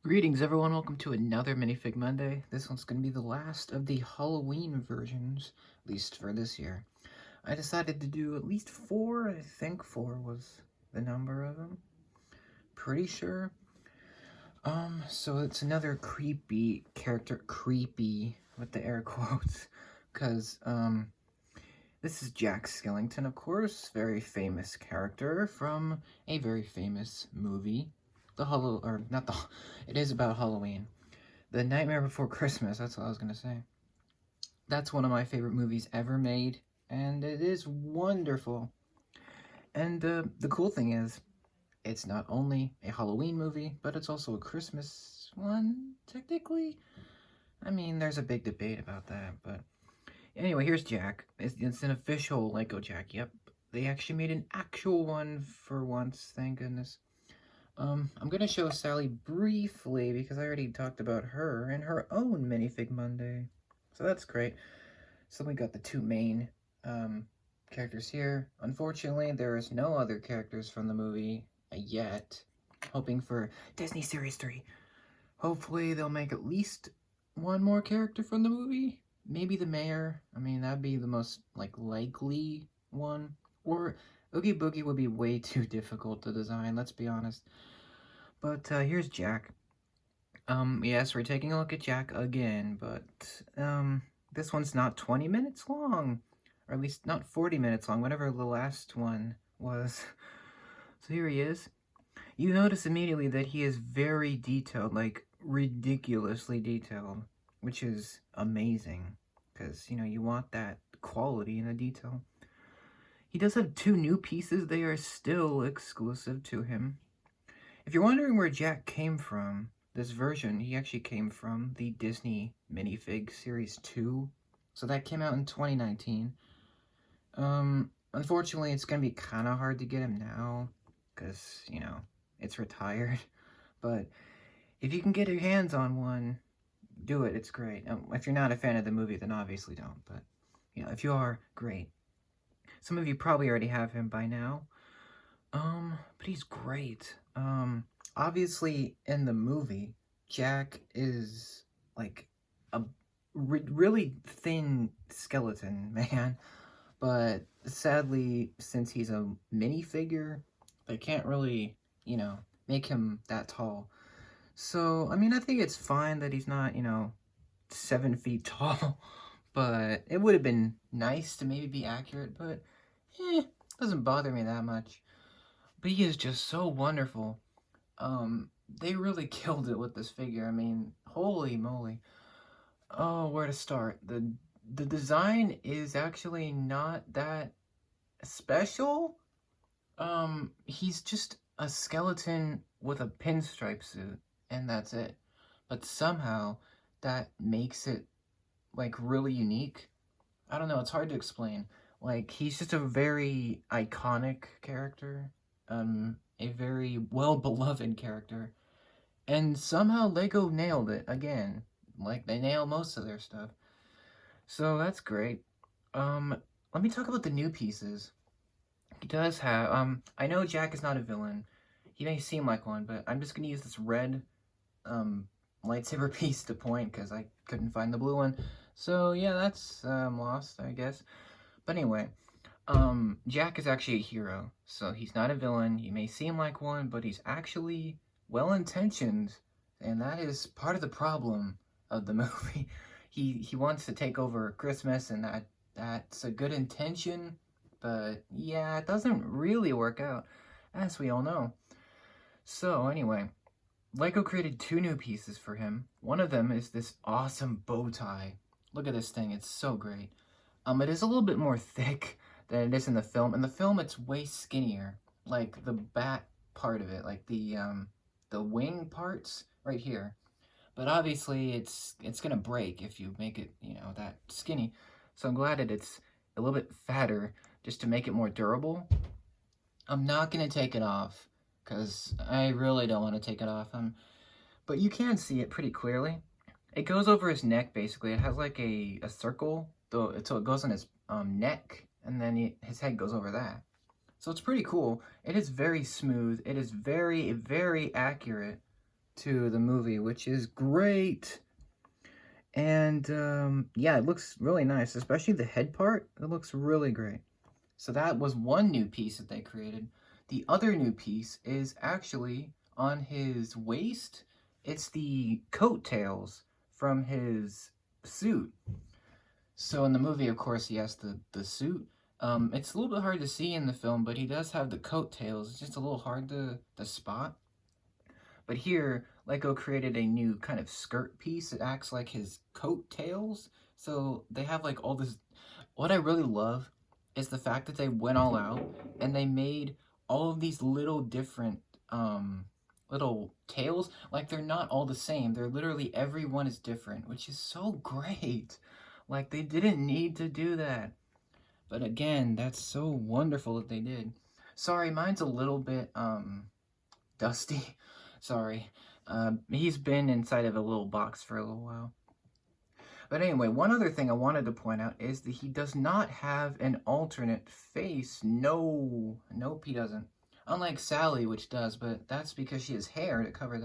Greetings everyone, welcome to another Minifig Monday. This one's going to be the last of the Halloween versions, at least for this year. I decided to do at least 4, I think 4 was the number of them. Pretty sure. So it's another creepy character, creepy with the air quotes, because, this is Jack Skellington, of course, very famous character from a very famous movie. It is about Halloween. The Nightmare Before Christmas, that's what I was gonna say. That's one of my favorite movies ever made, and it is wonderful. And the cool thing is, it's not only a Halloween movie, but it's also a Christmas one, technically. I mean, there's a big debate about that, but anyway, here's Jack. It's an official Lego Jack, yep. They actually made an actual one for once, thank goodness. I'm gonna show Sally briefly because I already talked about her and her own Minifig Monday. So that's great. So we got the two main characters here. Unfortunately, there is no other characters from the movie yet. Hoping for Disney Series 3. Hopefully they'll make at least one more character from the movie. Maybe the mayor. I mean, that'd be the most likely one. Or Oogie Boogie would be way too difficult to design, let's be honest. But here's Jack. Yes, we're taking a look at Jack again, but this one's not 20 minutes long, or at least not 40 minutes long, whatever the last one was. So here he is. You notice immediately that he is very detailed, like ridiculously detailed, which is amazing, because, you want that quality in the detail. He does have 2 new pieces. They are still exclusive to him. If you're wondering where Jack came from, this version, he actually came from the Disney Minifig Series 2. So that came out in 2019. Unfortunately, it's going to be kind of hard to get him now, because, it's retired. But if you can get your hands on one, do it. It's great. If you're not a fan of the movie, then obviously don't. But, if you are, great. Some of you probably already have him by now. But he's great. Obviously in the movie, Jack is like a really thin skeleton man, but sadly, since he's a minifigure, they can't really, make him that tall. So, I mean, I think it's fine that he's not, 7 feet tall, but it would have been nice to maybe be accurate, but doesn't bother me that much. But he is just so wonderful. They really killed it with this figure. I mean, holy moly. Oh, where to start? The design is actually not that special. He's just a skeleton with a pinstripe suit, and that's it. But somehow that makes it really unique. I don't know, it's hard to explain. He's just a very iconic character, a very well-beloved character, and somehow LEGO nailed it again, like they nail most of their stuff. So that's great. Let me talk about the new pieces. He does have, I know Jack is not a villain. He may seem like one, but I'm just gonna use this red, lightsaber piece to point, because I couldn't find the blue one. So yeah, that's, lost, I guess. But anyway, Jack is actually a hero, so he's not a villain. He may seem like one, but he's actually well-intentioned, and that is part of the problem of the movie. He wants to take over Christmas, and that's a good intention, but yeah, it doesn't really work out, as we all know. So anyway, LEGO created 2 new pieces for him. One of them is this awesome bow tie. Look at this thing, it's so great. It is a little bit more thick than it is in the film. In the film, it's way skinnier. Like the back part of it, like the wing parts right here. But obviously, it's gonna break if you make it, that skinny. So I'm glad that it's a little bit fatter just to make it more durable. I'm not gonna take it off because I really don't want to take it off. But you can see it pretty clearly. It goes over his neck, basically. It has like a circle, so it goes on his neck, and then his head goes over that. So it's pretty cool. It is very smooth. It is very, very accurate. to the movie, which is great. And yeah, it looks really nice, especially the head part. It looks really great. So that was one new piece that they created. The other new piece is actually on his waist. It's the coattails from his suit. So in the movie, of course, he has the suit. It's a little bit hard to see in the film, but he does have the coattails. It's just a little hard to spot. But here, Lego created a new kind of skirt piece that acts like his coattails. So they have like all this. What I really love is the fact that they went all out and they made all of these little different little tails. Like they're not all the same. They're literally every one is different, which is so great. Like they didn't need to do that. But again, that's so wonderful that they did. Sorry, mine's a little bit dusty. Sorry. He's been inside of a little box for a little while. But anyway, one other thing I wanted to point out is that he does not have an alternate face. No. Nope, he doesn't. Unlike Sally, which does, but that's because she has hair to cover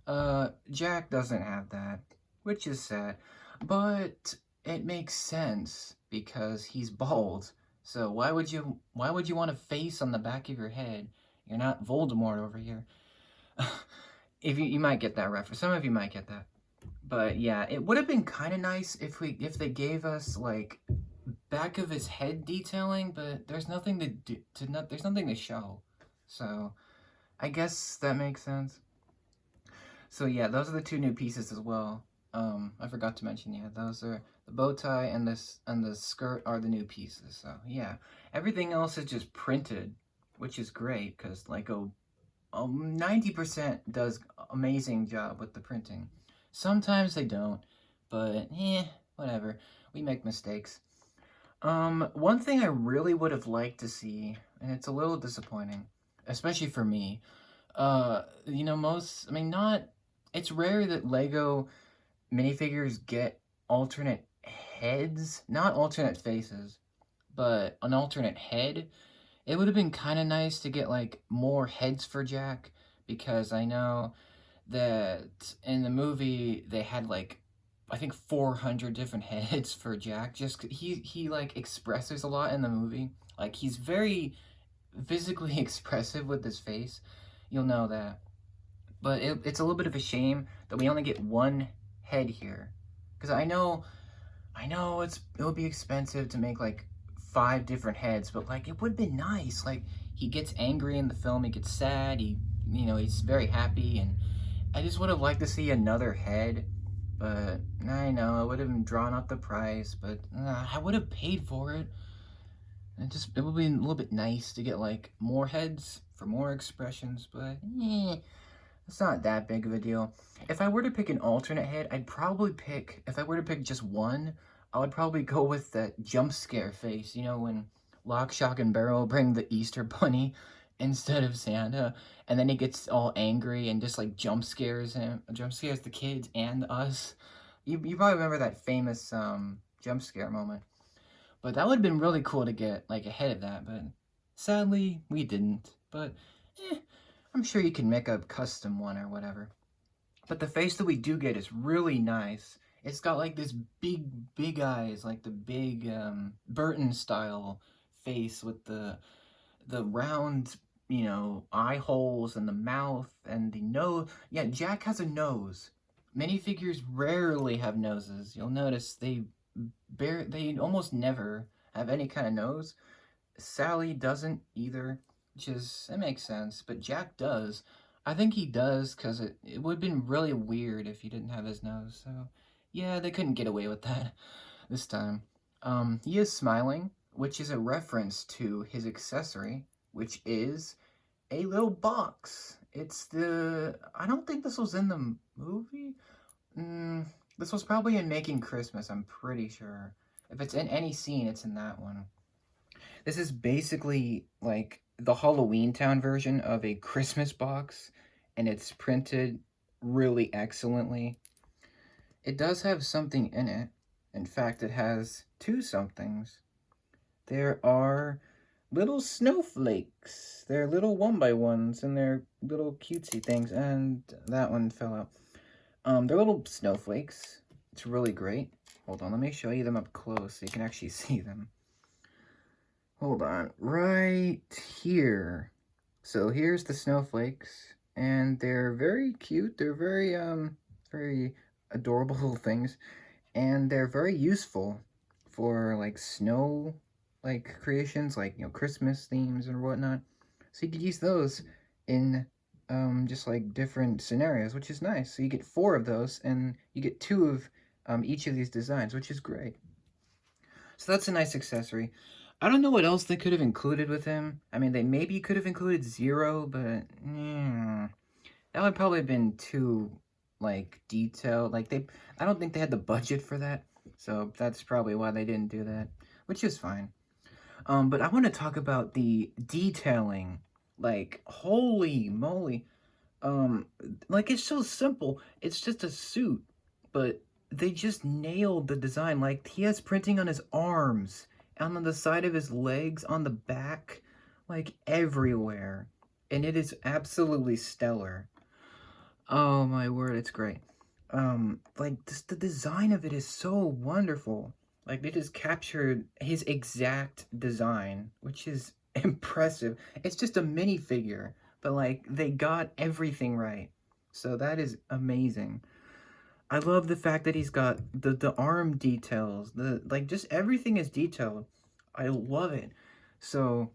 that. Jack doesn't have that, which is sad. But it makes sense because he's bald. So why would you want a face on the back of your head? You're not Voldemort over here. If you might get that reference. Some of you might get that. But yeah, it would have been kind of nice if they gave us like back of his head detailing, but there's nothing there's nothing to show. So I guess that makes sense. So yeah, those are the two new pieces as well. I forgot to mention, yeah, those are the bow tie and the skirt are the new pieces. So yeah, everything else is just printed, which is great because Lego 90% does amazing job with the printing. Sometimes they don't, but whatever. We make mistakes. One thing I really would have liked to see, and it's a little disappointing, especially for me. Not. It's rare that Lego minifigures get alternate heads, not alternate faces, but an alternate head. It would have been kind of nice to get like more heads for Jack because I know that in the movie they had like I think 400 different heads for Jack. Just he like expresses a lot in the movie. Like he's very physically expressive with his face. You'll know that. But it's a little bit of a shame that we only get one head here, because it would be expensive to make like 5 different heads, but like it would have been nice. Like he gets angry in the film, he gets sad, he's very happy, and I just would have liked to see another head. But I know it would have drawn up the price, but I would have paid for it. It would be a little bit nice to get like more heads for more expressions, but it's not that big of a deal. If I were to pick an alternate head, if I were to pick just one, I would probably go with that jump scare face. You know, when Lock, Shock, and Barrel bring the Easter Bunny instead of Santa, and then he gets all angry and just like jump scares the kids and us. You probably remember that famous jump scare moment. But that would have been really cool to get like ahead of that, but sadly we didn't. But I'm sure you can make a custom one or whatever. But the face that we do get is really nice. It's got like this big eyes, like the big Burton style face with the round, eye holes and the mouth and the nose. Yeah, Jack has a nose. Minifigures rarely have noses. You'll notice they almost never have any kind of nose. Sally doesn't either, it makes sense, but Jack does. I think he does because it would have been really weird if he didn't have his nose. So yeah, they couldn't get away with that this time. He is smiling, which is a reference to his accessory, which is a little box. I don't think this was in the movie. This was probably in Making Christmas, I'm pretty sure. If it's in any scene, it's in that one. This is basically like the Halloween Town version of a Christmas box, and it's printed really excellently. It does have something in it. In fact, it has 2 somethings. There are little snowflakes. They're little 1x1s, and they're little cutesy things. And that one fell out. They're little snowflakes. It's really great. Hold on, let me show you them up close so you can actually see them. Hold on, right here. So here's the snowflakes, and they're very cute. They're very adorable little things, and they're very useful for like snow, like creations, like Christmas themes or whatnot. So you could use those in just like different scenarios, which is nice. So you get 4 of those, and you get 2 of each of these designs, which is great. So that's a nice accessory. I don't know what else they could have included with him. I mean, they maybe could have included Zero, but that would probably have been too, like, detailed. Like, I don't think they had the budget for that. So that's probably why they didn't do that, which is fine. But I want to talk about the detailing. Like, holy moly. Like, it's so simple. It's just a suit, but they just nailed the design. Like, he has printing on his arms, and on the side of his legs, on the back, like, everywhere. And it is absolutely stellar. Oh my word, it's great. Like, just the design of it is so wonderful. Like, they just captured his exact design, which is impressive. It's just a minifigure, but like, they got everything right. So that is amazing. I love the fact that he's got the arm details, like, just everything is detailed. I love it. So,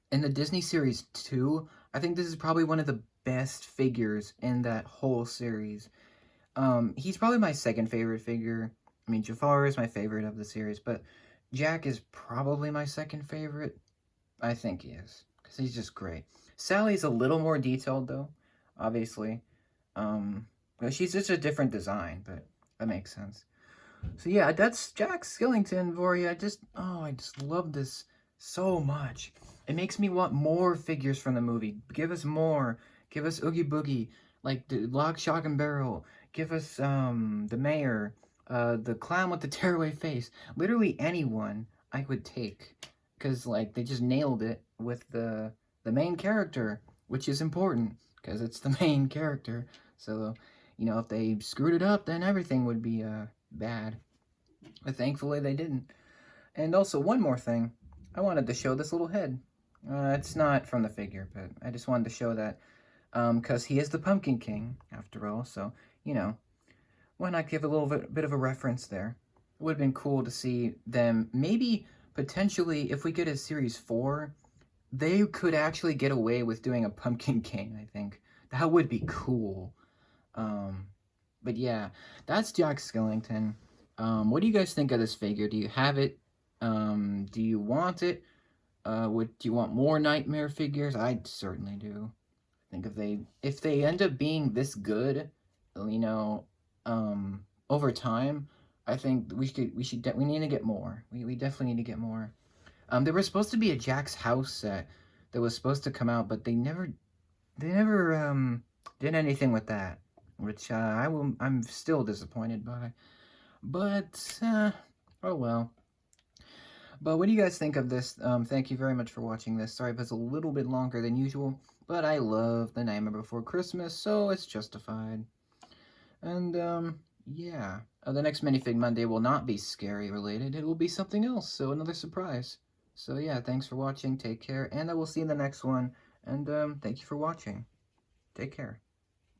in the Disney series 2, I think this is probably one of the best figures in that whole series. He's probably my second favorite figure. I mean, Jafar is my favorite of the series, but Jack is probably my second favorite. I think he is, because he's just great. Sally's a little more detailed, though, obviously. But she's just a different design, but that makes sense. So yeah, that's Jack Skellington for you. I just love this so much. It makes me want more figures from the movie. Give us more. Give us Oogie Boogie, like the Lock, Shock, and Barrel. Give us the mayor, the clown with the tearaway face. Literally anyone I would take, because like they just nailed it with the main character, which is important because it's the main character. So if they screwed it up, then everything would be bad. But thankfully they didn't. And also, one more thing. I wanted to show this little head. It's not from the figure, but I just wanted to show that. Because he is the Pumpkin King, after all. So, why not give a little bit of a reference there? It would have been cool to see them, maybe, potentially, if we get a Series 4, they could actually get away with doing a Pumpkin King, I think. That would be cool. But yeah, that's Jack Skellington. What do you guys think of this figure? Do you have it? Do you want it? Do you want more Nightmare figures? I certainly do. I think if they end up being this good, over time, I think we need to get more. We definitely need to get more. There was supposed to be a Jack's House set that was supposed to come out, but they never did anything with that, which I'm still disappointed by. But oh well. But what do you guys think of this? Thank you very much for watching this. Sorry if it's a little bit longer than usual, but I love The Nightmare Before Christmas, so it's justified. And yeah, the next Minifig Monday will not be scary related. It will be something else, so another surprise. So yeah, thanks for watching. Take care, and I will see you in the next one. And thank you for watching. Take care.